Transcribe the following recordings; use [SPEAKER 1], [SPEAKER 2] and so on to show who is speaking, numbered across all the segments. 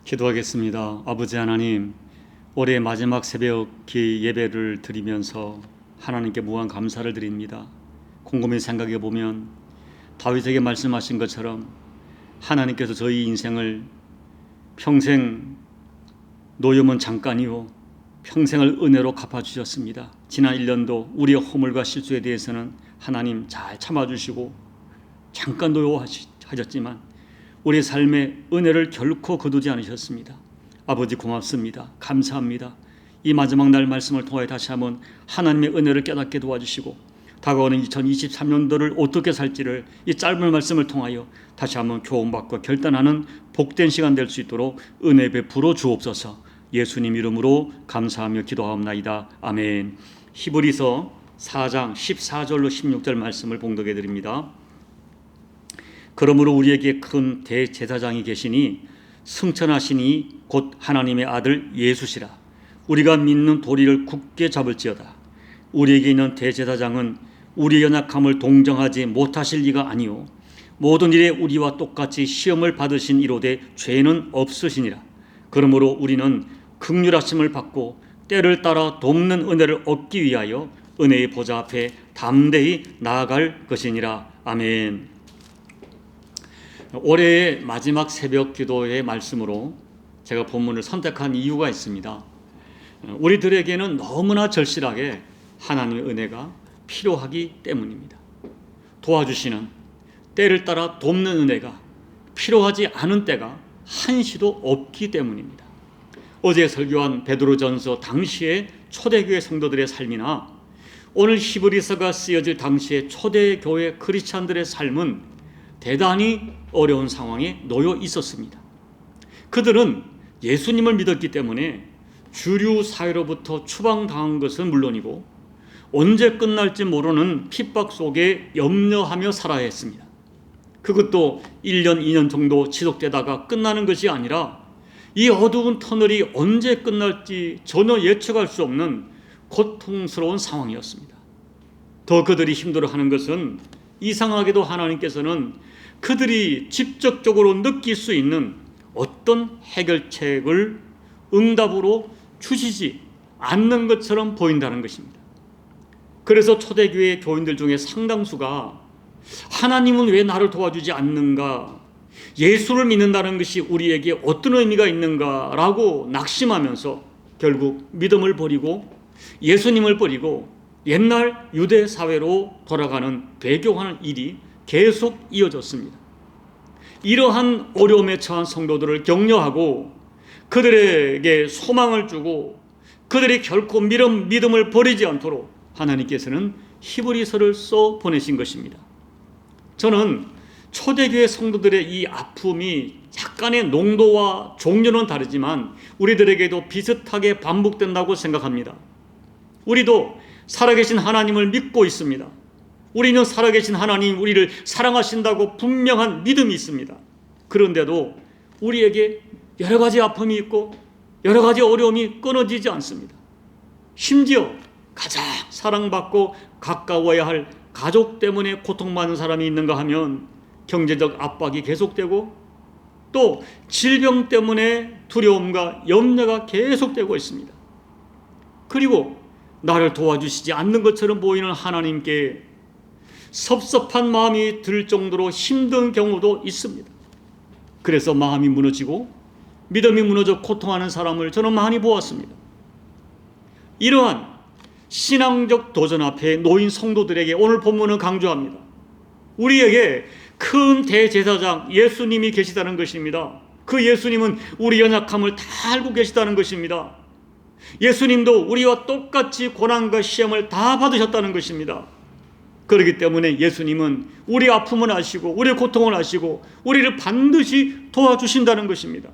[SPEAKER 1] 기도하겠습니다. 아버지 하나님, 올해 마지막 새벽 기 예배를 드리면서 하나님께 무한 감사를 드립니다. 곰곰이 생각해 보면 다윗에게 말씀하신 것처럼 하나님께서 저희 인생을 평생 노염은 잠깐이요 평생을 은혜로 갚아주셨습니다. 지난 1년도 우리의 허물과 실수에 대해서는 하나님 잘 참아주시고 잠깐 노여워하셨지만 우리 삶의 은혜를 결코 거두지 않으셨습니다. 아버지 고맙습니다. 감사합니다. 이 마지막 날 말씀을 통해 다시 한번 하나님의 은혜를 깨닫게 도와주시고 다가오는 2023년도를 어떻게 살지를 이 짧은 말씀을 통하여 다시 한번 교훈받고 결단하는 복된 시간 될 수 있도록 은혜 베풀어 주옵소서. 예수님 이름으로 감사하며 기도하옵나이다. 아멘. 히브리서 4장 14절로 16절 말씀을 봉독해 드립니다. 그러므로 우리에게 큰 대제사장이 계시니 승천하시니 곧 하나님의 아들 예수시라. 우리가 믿는 도리를 굳게 잡을지어다. 우리에게 있는 대제사장은 우리의 연약함을 동정하지 못하실 리가 아니요 모든 일에 우리와 똑같이 시험을 받으신 이로되 죄는 없으시니라. 그러므로 우리는 긍휼하심을 받고 때를 따라 돕는 은혜를 얻기 위하여 은혜의 보좌 앞에 담대히 나아갈 것이니라. 아멘. 올해의 마지막 새벽 기도의 말씀으로 제가 본문을 선택한 이유가 있습니다. 우리들에게는 너무나 절실하게 하나님의 은혜가 필요하기 때문입니다. 도와주시는, 때를 따라 돕는 은혜가 필요하지 않은 때가 한시도 없기 때문입니다. 어제 설교한 베드로전서 당시의 초대교회 성도들의 삶이나 오늘 히브리서가 쓰여질 당시의 초대교회 크리스찬들의 삶은 대단히 어려운 상황에 놓여 있었습니다. 그들은 예수님을 믿었기 때문에 주류 사회로부터 추방당한 것은 물론이고 언제 끝날지 모르는 핍박 속에 염려하며 살아야 했습니다. 그것도 1년, 2년 정도 지속되다가 끝나는 것이 아니라 이 어두운 터널이 언제 끝날지 전혀 예측할 수 없는 고통스러운 상황이었습니다. 더 그들이 힘들어하는 것은 이상하게도 하나님께서는 그들이 직접적으로 느낄 수 있는 어떤 해결책을 응답으로 주시지 않는 것처럼 보인다는 것입니다. 그래서 초대교회 교인들 중에 상당수가 하나님은 왜 나를 도와주지 않는가, 예수를 믿는다는 것이 우리에게 어떤 의미가 있는가라고 낙심하면서 결국 믿음을 버리고 예수님을 버리고 옛날 유대 사회로 돌아가는 배교하는 일이 계속 이어졌습니다. 이러한 어려움에 처한 성도들을 격려하고 그들에게 소망을 주고 그들이 결코 믿음을 버리지 않도록 하나님께서는 히브리서를 써 보내신 것입니다. 저는 초대교회 성도들의 이 아픔이 약간의 농도와 종류는 다르지만 우리들에게도 비슷하게 반복된다고 생각합니다. 우리도 살아계신 하나님을 믿고 있습니다. 우리는 살아계신 하나님, 우리를 사랑하신다고 분명한 믿음이 있습니다. 그런데도 우리에게 여러 가지 아픔이 있고 여러 가지 어려움이 끊어지지 않습니다. 심지어 가장 사랑받고 가까워야 할 가족 때문에 고통받는 사람이 있는가 하면 경제적 압박이 계속되고 또 질병 때문에 두려움과 염려가 계속되고 있습니다. 그리고 나를 도와주시지 않는 것처럼 보이는 하나님께 섭섭한 마음이 들 정도로 힘든 경우도 있습니다. 그래서 마음이 무너지고 믿음이 무너져 고통하는 사람을 저는 많이 보았습니다. 이러한 신앙적 도전 앞에 놓인 성도들에게 오늘 본문은 강조합니다. 우리에게 큰 대제사장 예수님이 계시다는 것입니다. 그 예수님은 우리 연약함을 다 알고 계시다는 것입니다. 예수님도 우리와 똑같이 고난과 시험을 다 받으셨다는 것입니다. 그렇기 때문에 예수님은 우리 아픔을 아시고 우리 고통을 아시고 우리를 반드시 도와주신다는 것입니다.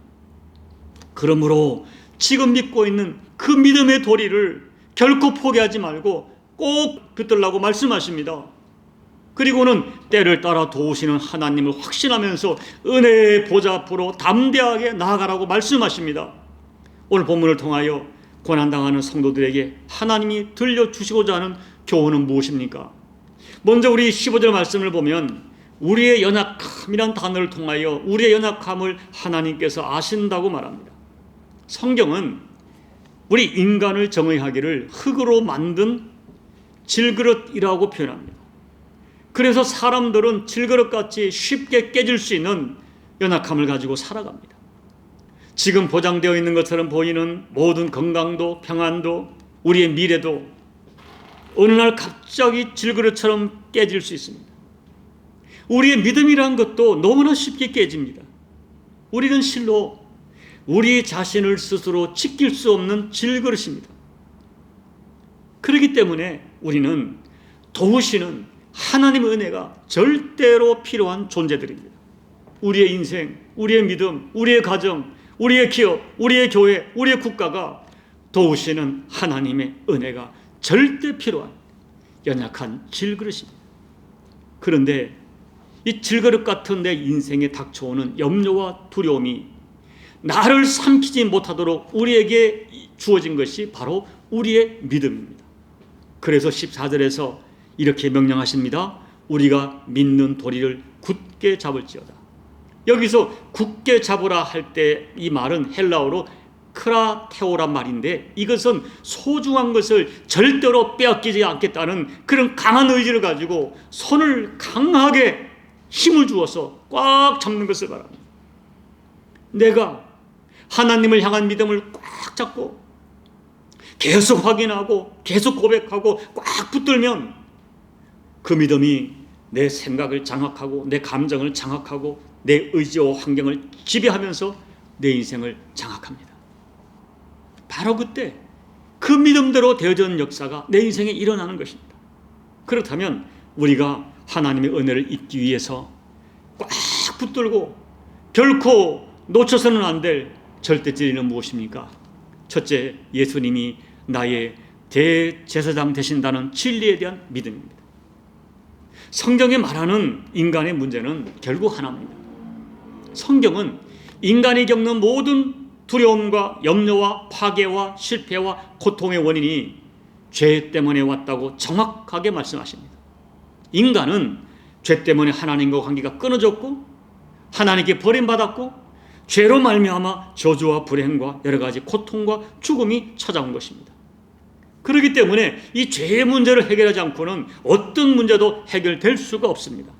[SPEAKER 1] 그러므로 지금 믿고 있는 그 믿음의 도리를 결코 포기하지 말고 꼭 붙들라고 말씀하십니다. 그리고는 때를 따라 도우시는 하나님을 확신하면서 은혜의 보좌 앞으로 담대하게 나아가라고 말씀하십니다. 오늘 본문을 통하여 고난당하는 성도들에게 하나님이 들려주시고자 하는 교훈은 무엇입니까? 먼저 우리 15절 말씀을 보면 우리의 연약함이란 단어를 통하여 우리의 연약함을 하나님께서 아신다고 말합니다. 성경은 우리 인간을 정의하기를 흙으로 만든 질그릇이라고 표현합니다. 그래서 사람들은 질그릇같이 쉽게 깨질 수 있는 연약함을 가지고 살아갑니다. 지금 보장되어 있는 것처럼 보이는 모든 건강도 평안도 우리의 미래도 어느 날 갑자기 질그릇처럼 깨질 수 있습니다. 우리의 믿음이라는 것도 너무나 쉽게 깨집니다. 우리는 실로 우리 자신을 스스로 지킬 수 없는 질그릇입니다. 그렇기 때문에 우리는 도우시는 하나님의 은혜가 절대로 필요한 존재들입니다. 우리의 인생, 우리의 믿음, 우리의 가정, 우리의 기업, 우리의 교회, 우리의 국가가 도우시는 하나님의 은혜가 절대 필요한 연약한 질그릇입니다. 그런데 이 질그릇 같은 내 인생에 닥쳐오는 염려와 두려움이 나를 삼키지 못하도록 우리에게 주어진 것이 바로 우리의 믿음입니다. 그래서 14절에서 이렇게 명령하십니다. 우리가 믿는 도리를 굳게 잡을지어다. 여기서 굳게 잡으라 할 때 이 말은 헬라어로 크라테오란 말인데, 이것은 소중한 것을 절대로 빼앗기지 않겠다는 그런 강한 의지를 가지고 손을 강하게 힘을 주어서 꽉 잡는 것을 말합니다. 내가 하나님을 향한 믿음을 꽉 잡고 계속 확인하고 계속 고백하고 꽉 붙들면 그 믿음이 내 생각을 장악하고 내 감정을 장악하고 내 의지와 환경을 지배하면서 내 인생을 장악합니다. 바로 그때 그 믿음대로 되어진 역사가 내 인생에 일어나는 것입니다. 그렇다면 우리가 하나님의 은혜를 잊기 위해서 꽉 붙들고 결코 놓쳐서는 안 될 절대 진리는 무엇입니까? 첫째, 예수님이 나의 대제사장 되신다는 진리에 대한 믿음입니다. 성경에 말하는 인간의 문제는 결국 하나입니다. 성경은 인간이 겪는 모든 두려움과 염려와 파괴와 실패와 고통의 원인이 죄 때문에 왔다고 정확하게 말씀하십니다. 인간은 죄 때문에 하나님과 관계가 끊어졌고 하나님께 버림받았고 죄로 말미암아 저주와 불행과 여러 가지 고통과 죽음이 찾아온 것입니다. 그렇기 때문에 이 죄의 문제를 해결하지 않고는 어떤 문제도 해결될 수가 없습니다.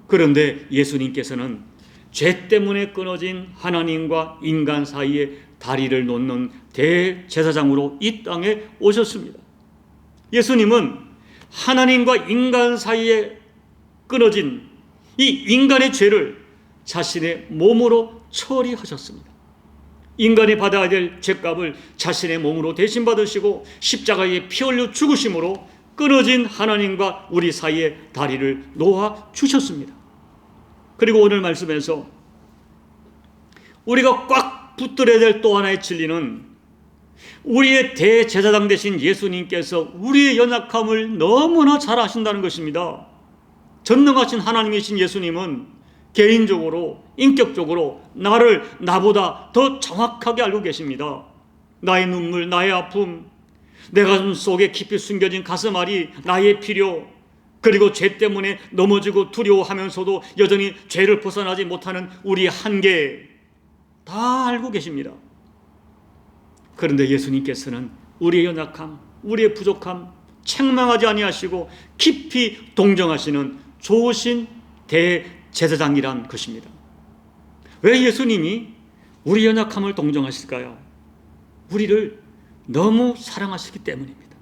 [SPEAKER 1] 그런데 예수님께서는 죄 때문에 끊어진 하나님과 인간 사이에 다리를 놓는 대제사장으로 이 땅에 오셨습니다. 예수님은 하나님과 인간 사이에 끊어진 이 인간의 죄를 자신의 몸으로 처리하셨습니다. 인간이 받아야 될 죄값을 자신의 몸으로 대신 받으시고 십자가에 피 흘려 죽으심으로 끊어진 하나님과 우리 사이에 다리를 놓아 주셨습니다. 그리고 오늘 말씀에서 우리가 꽉 붙들어야 될 또 하나의 진리는 우리의 대제사장 되신 예수님께서 우리의 연약함을 너무나 잘 아신다는 것입니다. 전능하신 하나님이신 예수님은 개인적으로 인격적으로 나를 나보다 더 정확하게 알고 계십니다. 나의 눈물, 나의 아픔, 내 가슴 속에 깊이 숨겨진 가슴앓이, 나의 필요, 그리고 죄 때문에 넘어지고 두려워하면서도 여전히 죄를 벗어나지 못하는 우리의 한계 다 알고 계십니다. 그런데 예수님께서는 우리의 연약함, 우리의 부족함 책망하지 아니하시고 깊이 동정하시는 좋으신 대제사장이란 것입니다. 왜 예수님이 우리 연약함을 동정하실까요? 우리를 너무 사랑하시기 때문입니다.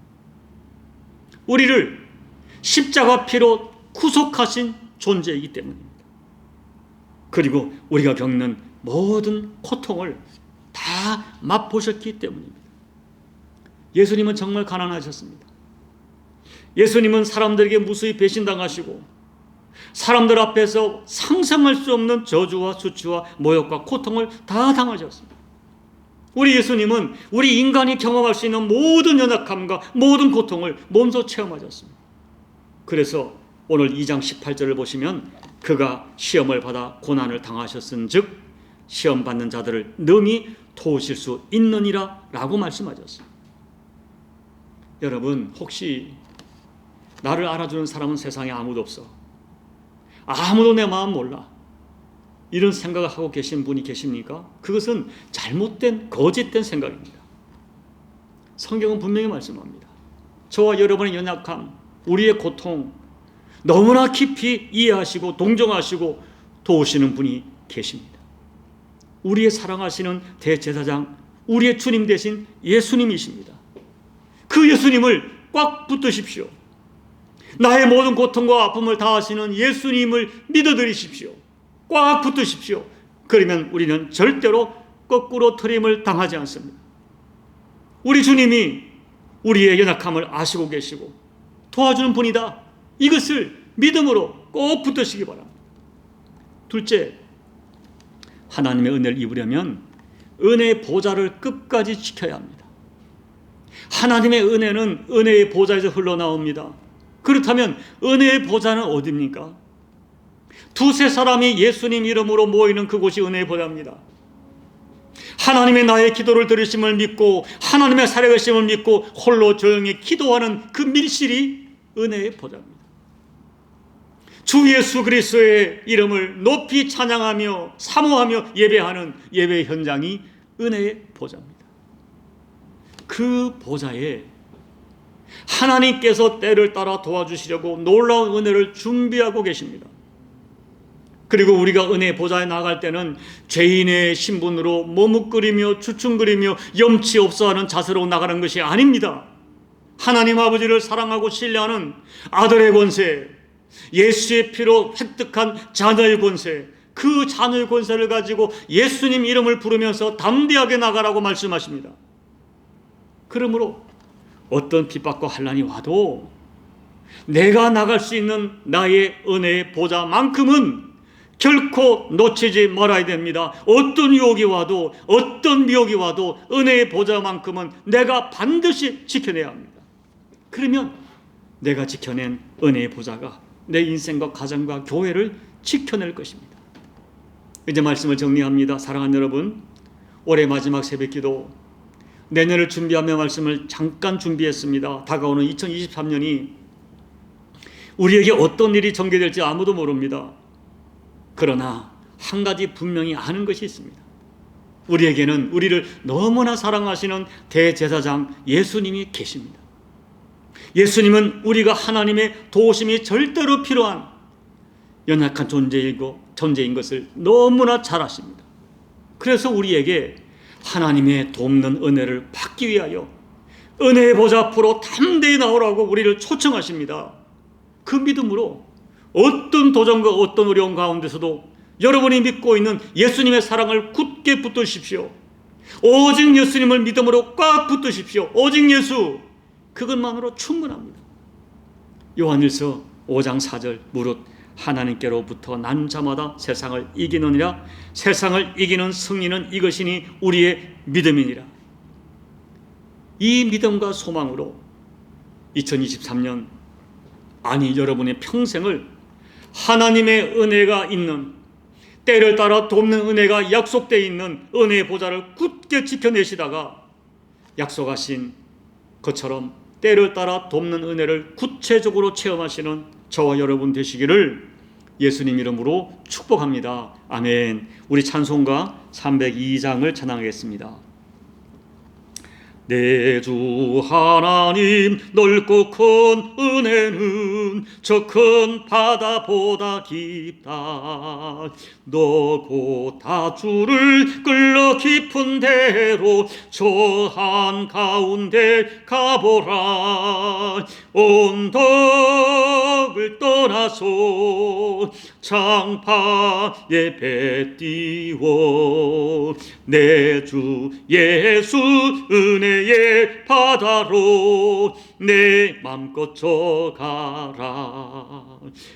[SPEAKER 1] 우리를 십자가 피로 구속하신 존재이기 때문입니다. 그리고 우리가 겪는 모든 고통을 다 맛보셨기 때문입니다. 예수님은 정말 가난하셨습니다. 예수님은 사람들에게 무수히 배신당하시고 사람들 앞에서 상상할 수 없는 저주와 수치와 모욕과 고통을 다 당하셨습니다. 우리 예수님은 우리 인간이 경험할 수 있는 모든 연약함과 모든 고통을 몸소 체험하셨습니다. 그래서 오늘 2장 18절을 보시면 그가 시험을 받아 고난을 당하셨은 즉 시험 받는 자들을 능히 도우실 수 있느니라 라고 말씀하셨습니다. 여러분, 혹시 나를 알아주는 사람은 세상에 아무도 없어, 아무도 내 마음 몰라. 이런 생각을 하고 계신 분이 계십니까? 그것은 잘못된 거짓된 생각입니다. 성경은 분명히 말씀합니다. 저와 여러분의 연약함, 우리의 고통 너무나 깊이 이해하시고 동정하시고 도우시는 분이 계십니다. 우리의 사랑하시는 대제사장, 우리의 주님 대신 예수님이십니다. 그 예수님을 꽉 붙드십시오. 나의 모든 고통과 아픔을 다하시는 예수님을 믿어드리십시오. 꽉 붙드십시오. 그러면 우리는 절대로 거꾸로 트림을 당하지 않습니다. 우리 주님이 우리의 연약함을 아시고 계시고 도와주는 분이다. 이것을 믿음으로 꼭 붙드시기 바랍니다. 둘째, 하나님의 은혜를 입으려면 은혜의 보좌를 끝까지 지켜야 합니다. 하나님의 은혜는 은혜의 보좌에서 흘러나옵니다. 그렇다면 은혜의 보좌는 어디입니까? 두세 사람이 예수님 이름으로 모이는 그곳이 은혜의 보좌입니다. 하나님의 나의 기도를 들으심을 믿고 하나님의 살아계심을 믿고 홀로 조용히 기도하는 그 밀실이 은혜의 보좌입니다. 주 예수 그리스도의 이름을 높이 찬양하며 사모하며 예배하는 예배 현장이 은혜의 보좌입니다. 그 보좌에 하나님께서 때를 따라 도와주시려고 놀라운 은혜를 준비하고 계십니다. 그리고 우리가 은혜의 보좌에 나갈 때는 죄인의 신분으로 머뭇거리며 주춤거리며 염치 없어하는 자세로 나가는 것이 아닙니다. 하나님 아버지를 사랑하고 신뢰하는 아들의 권세, 예수의 피로 획득한 자녀의 권세, 그 자녀의 권세를 가지고 예수님 이름을 부르면서 담대하게 나가라고 말씀하십니다. 그러므로 어떤 핍박과 환난이 와도 내가 나갈 수 있는 나의 은혜의 보좌만큼은 결코 놓치지 말아야 됩니다. 어떤 유혹이 와도 어떤 미혹이 와도 은혜의 보좌만큼은 내가 반드시 지켜내야 합니다. 그러면 내가 지켜낸 은혜의 보좌가 내 인생과 가정과 교회를 지켜낼 것입니다. 이제 말씀을 정리합니다. 사랑하는 여러분, 올해 마지막 새벽기도 내년을 준비하며 말씀을 잠깐 준비했습니다. 다가오는 2023년이 우리에게 어떤 일이 전개될지 아무도 모릅니다. 그러나 한 가지 분명히 아는 것이 있습니다. 우리에게는 우리를 너무나 사랑하시는 대제사장 예수님이 계십니다. 예수님은 우리가 하나님의 도우심이 절대로 필요한 연약한 존재인 것을 너무나 잘 아십니다. 그래서 우리에게 하나님의 돕는 은혜를 받기 위하여 은혜의 보좌 앞으로 담대히 나오라고 우리를 초청하십니다. 그 믿음으로 어떤 도전과 어떤 어려움 가운데서도 여러분이 믿고 있는 예수님의 사랑을 굳게 붙드십시오. 오직 예수님을 믿음으로 꽉 붙드십시오. 오직 예수, 그것만으로 충분합니다. 요한일서 5장 4절 무릇 하나님께로부터 난 자마다 세상을 이기느니라. 세상을 이기는 승리는 이것이니 우리의 믿음이니라. 이 믿음과 소망으로 2023년, 아니 여러분의 평생을 하나님의 은혜가 있는, 때를 따라 돕는 은혜가 약속되어 있는 은혜의 보좌를 굳게 지켜내시다가 약속하신 것처럼 때를 따라 돕는 은혜를 구체적으로 체험하시는 저와 여러분 되시기를 예수님 이름으로 축복합니다. 아멘. 우리 찬송가 302장을 찬양하겠습니다. 내 주 하나님 넓고 큰 은혜는 저 큰 바다보다 깊다. 너고 다 주를 끌러 깊은 데로 저 한가운데 가보라. 언덕을 떠나서 장파에 배 띄워 내 주 예수 은혜의 바다로 내 맘껏 져가라.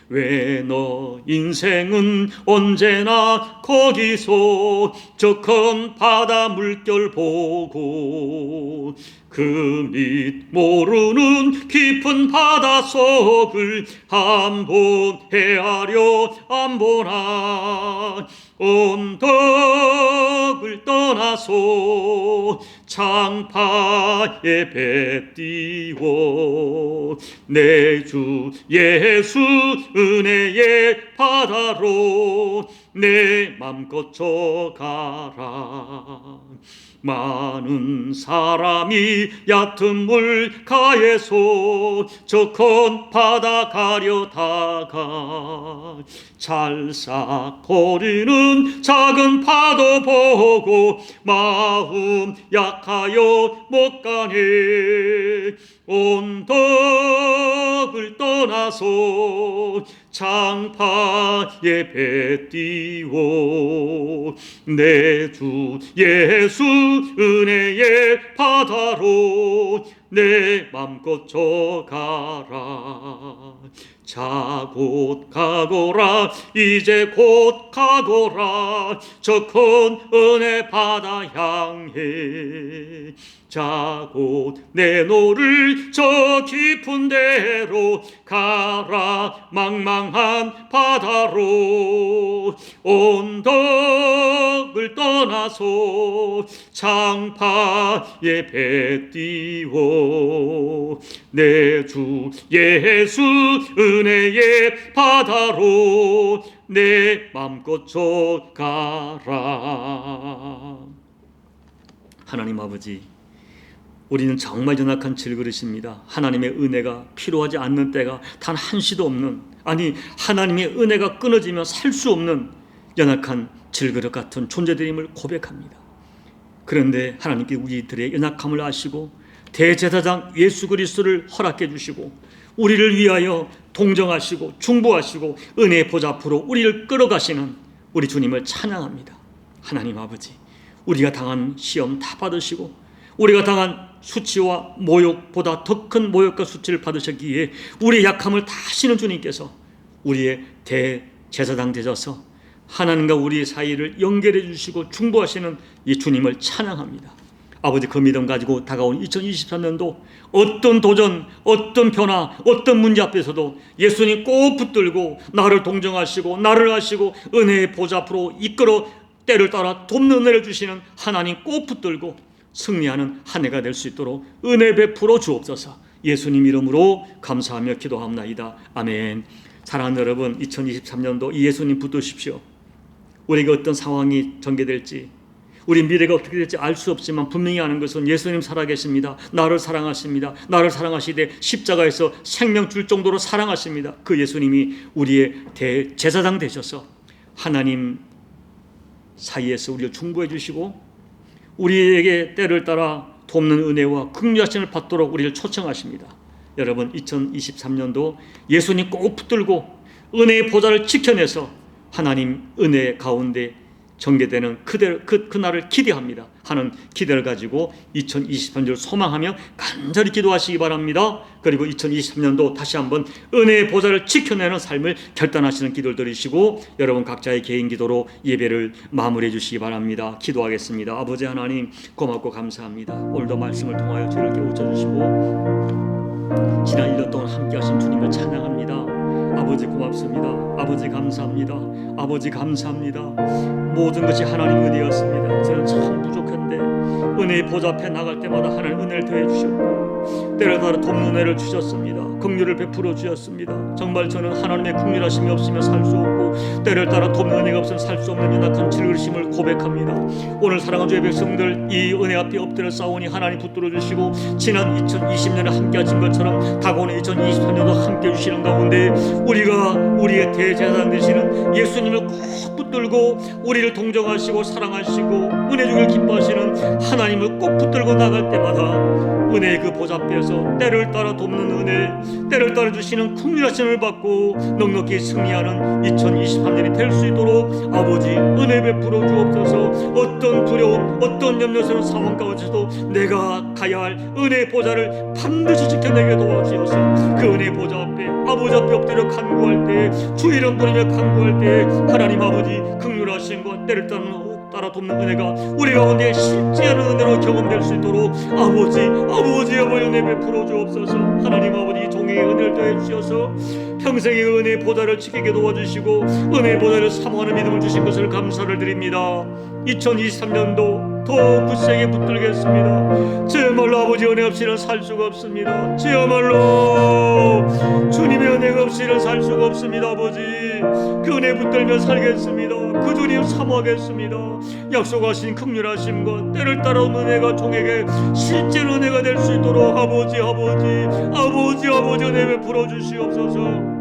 [SPEAKER 1] 왜 너 인생은 언제나 거기서 저 큰 바다 물결 보고 그 밑 모르는 깊은 바닷속을 한번 헤아려 안 보나. 언덕을 떠나서 창파에 배 띄워 내 주 예수 은혜의 바다로 내 맘껏 져가라. 많은 사람이 얕은 물가에서 저 큰 바다 가려다가 찰싹거리는 작은 파도 보고 마음 약하여 못 가네. 언덕을 떠나서 창파에 배 띄워 내 주 예수 은혜의 바다로 내 맘껏 져가라. 자 곧 가거라 이제 곧 가거라 저 큰 은혜 바다 향해. 자 곧 내 노를 저 깊은 데로 가라 망망한 바다로. 언덕을 떠나서 창파에 배 띄워 내 주 예수 은혜의 바다로 내 맘껏 져가라. 하나님 아버지, 우리는 정말 연약한 질그릇입니다. 하나님의 은혜가 필요하지 않는 때가 단 한시도 없는, 아니 하나님의 은혜가 끊어지면 살 수 없는 연약한 질그릇 같은 존재들임을 고백합니다. 그런데 하나님께 우리들의 연약함을 아시고 대제사장 예수 그리스도를 허락해 주시고 우리를 위하여 동정하시고 중보하시고 은혜의 보좌 앞으로 우리를 끌어가시는 우리 주님을 찬양합니다. 하나님 아버지, 우리가 당한 시험 다 받으시고 우리가 당한 수치와 모욕보다 더 큰 모욕과 수치를 받으셨기에 우리의 약함을 다 아시는 주님께서 우리의 대제사장 되셔서 하나님과 우리의 사이를 연결해 주시고 중보하시는 이 주님을 찬양합니다. 아버지, 그 믿음 가지고 다가온 2023년도 어떤 도전, 어떤 변화, 어떤 문제 앞에서도 예수님 꼭 붙들고 나를 동정하시고 나를 아시고 은혜의 보좌 앞으로 이끌어 때를 따라 돕는 은혜를 주시는 하나님 꼭 붙들고 승리하는 한 해가 될 수 있도록 은혜 베풀어 주옵소서. 예수님 이름으로 감사하며 기도합나이다. 아멘. 사랑하는 여러분, 2023년도 이 예수님 붙드십시오. 우리가 어떤 상황이 전개될지, 우리 미래가 어떻게 될지 알 수 없지만 분명히 아는 것은 예수님 살아계십니다. 나를 사랑하십니다. 나를 사랑하시되 십자가에서 생명 줄 정도로 사랑하십니다. 그 예수님이 우리의 대제사장 되셔서 하나님 사이에서 우리를 중보해 주시고 우리에게 때를 따라 돕는 은혜와 긍휼하심을 받도록 우리를 초청하십니다. 여러분, 2023년도 예수님 꼭 붙들고 은혜의 보좌를 지켜내서 하나님 은혜 가운데 전개되는 그날을 기대합니다 하는 기대를 가지고 2023년을 소망하며 간절히 기도하시기 바랍니다. 그리고 2023년도 다시 한번 은혜의 보좌를 지켜내는 삶을 결단하시는 기도를 드리시고 여러분 각자의 개인 기도로 예배를 마무리해 주시기 바랍니다. 기도하겠습니다. 아버지 하나님, 고맙고 감사합니다. 오늘도 말씀을 통하여 저를 깨우쳐 주시고 지난 1년 동안 함께 하신 주님을 찬양합니다. 아버지 고맙습니다. 아버지 감사합니다. 아버지 감사합니다. 모든 것이 하나님 은혜였습니다. 저는 참 부족한데 은혜의 보좌 앞에 나갈 때마다 하나님 은혜를 더해 주셨고 때를 따라 돕는 은혜를 주셨습니다. 긍휼을 베풀어 주셨습니다. 정말 저는 하나님의 긍휼하심이 없으면 살 수 없고 때를 따라 돕는 은혜가 없으면 살 수 없는 연약한 질그릇임을 고백합니다. 오늘 사랑하는 주의 백성들, 이 은혜 앞에 엎드려 싸우니 하나님 붙들어 주시고 지난 2020년에 함께 하신 것처럼 다가오는 2023년도 함께 해주시는 가운데 우리가 우리의 대제사장 되시는 예수님을 꼭 붙들고 우리를 동정하시고 사랑하시고 은혜 주길 기뻐하시는 하나님을 꼭 붙들고 나갈 때마다 은혜의 그 보좌 앞에서 때를 따라 돕는 은혜, 때를 따라 주시는 긍휼하심을 받고 넉넉히 승리하는 2023년이 될 수 있도록 아버지 은혜 베풀어 주옵소서. 어떤 두려움, 어떤 염려스러운 상황 가운데서도 내가 가야 할 은혜의 보좌를 반드시 지켜내게 도와주셔서 그 은혜의 보좌 앞에 아버지 앞에 엎드려 간구할 때, 주 이름 부르며 간구할 때 하나님 아버지 긍휼하심과 때를 따르는 따라 돕는 은혜가 우리 가운데 실제하는 은혜로 경험될 수 있도록 아버지 은혜 베풀어 주옵소서. 하나님 아버지 종에게 은혜를 더해 주셔서 평생의 은혜 보좌를 지키게 도와주시고 은혜 보좌를 사모하는 믿음을 주신 것을 감사를 드립니다. 2023년도 더 굳세게 붙들겠습니다. 저야말로 아버지 은혜 없이는 살 수가 없습니다. 저야말로 주님의 은혜가 없이는 살 수가 없습니다. 아버지 그 은혜 붙들며 살겠습니다. 그 주님 사모하겠습니다. 약속하신 긍휼하심과 때를 따라온 은혜가 종에게 실제로 은혜가 될 수 있도록 아버지 은혜 베풀어 주시옵소서.